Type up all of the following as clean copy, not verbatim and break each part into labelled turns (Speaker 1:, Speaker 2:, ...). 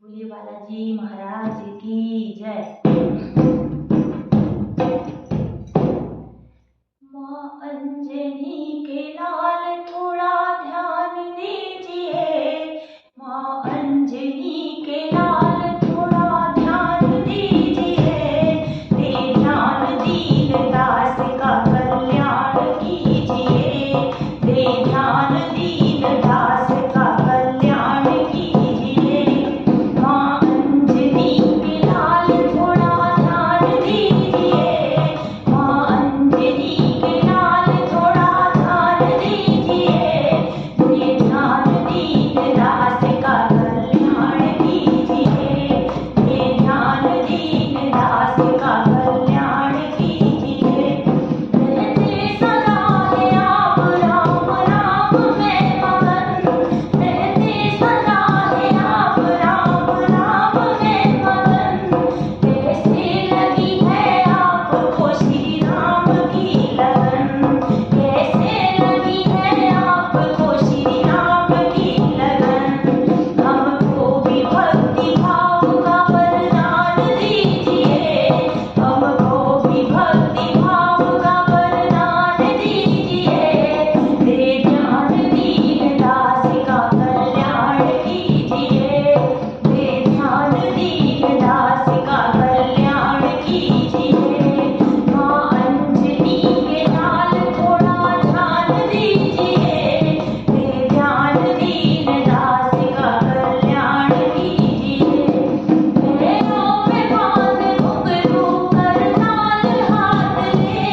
Speaker 1: बोलिए बालाजी महाराज की जय। माँ अंजनी के लाल थोड़ा ध्यान दीजिए, माँ अंजनी के लाल थोड़ा ध्यान दीजिए, दे ध्यान दीन दास का कल्याण कीजिए, दे ध्यान दीन दास का कल्याण कीजिए। माँ अंजनी के लाल थोड़ा ध्यान दीजिए, माँ अंजनी के लाल थोड़ा ध्यान दीजिए, दे ध्यान दीन दास का कल्याण कीजिए, दे ध्यान दीन दास का कल्याण कीजिए। रहते सदा है आप राम राम में मगन, रहते सदा है आप राम राम में मगन, कैसे लगी है आपको श्री राम की लगन, कैसे लगी है आपको श्री राम की लगन। हमको भी भक्ति भाव का वरदान दीजिए, हमको भी भक्ति भाव का वरदान दीजिए, दे ध्यान दीन दास का कल्याण कीजिए, दे ध्यान दीन दास का कल्याण कीजिए। माँ अंजनी के लाल थोड़ा ध्यान दीजिए, दे ध्यान दीन दास का कल्याण कीजिए। पैरों में बांध घुंघरू करताल हाथ ले,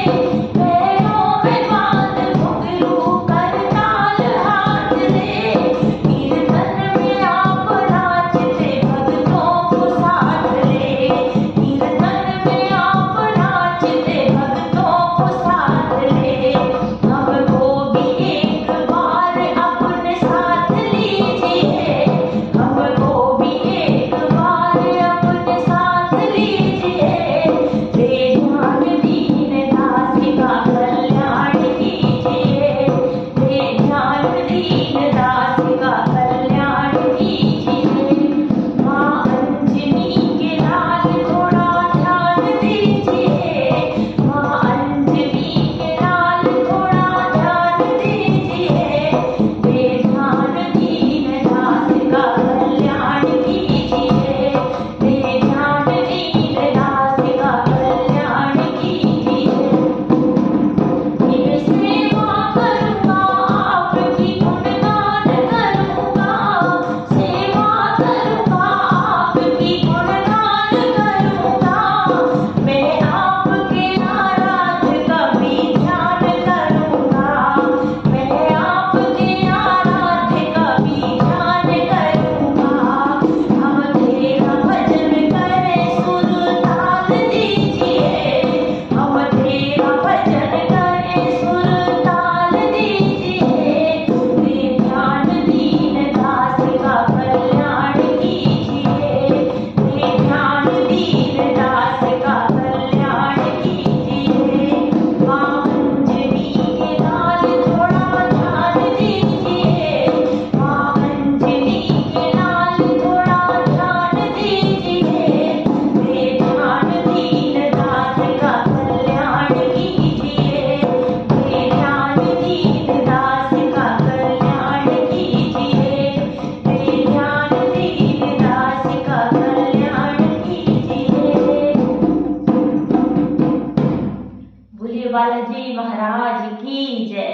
Speaker 1: पैरों में बांध घुंघरू करताल हाथ ले, कीर्तन में आप नाचते भक्तों को साथ ले, कीर्तन में आप नाचते भक्तों को साथ ले। हमको भी एक बार अपने साथ लीजिए, हमको भी एक बार अपने साथ लीजिए, दे ध्यान दीन दास का कल्याण कीजिए, दे ध्यान दीन दास का कल्याण कीजिए। माँ अंजनी के लाल थोड़ा ध्यान दीजिए, माँ अंजनी के लाल थोड़ा ध्यान दीजिए, दे ध्यान दीन दास का कल्याण कीजिए, दे ध्यान दीन दास का कल्याण कीजिए। मैं सेवा करूँगा आपकी गुणगान करूँगा, सेवा करूँगा आपकी गुणगान करूँगा, मैं आपके आराध का भी ध्यान करूँगा, मैं आपके आराध का भी ध्यान करूँगा। हम तेरा भजन करें सुर ताल दीजिए, हम तेरा भजन करें सुर ताल दीजिए, दे ध्यान दीन दास का कल्याण कीजिए, दे ध्यान दीन दास का कल्याण कीजिए। माँ अंजनी के लाल थोड़ा ध्यान दीजिए, माँ अंजनी के लाल थोड़ा ध्यान दीजिए, दे ध्यान दीन दास का कल्याण कीजिए, दे ध्यान दीन दास का कल्याण कीजिए, दे ध्यान दीन दास का कल्याण कीजिए। बोलिए बालाजी महाराज की जय।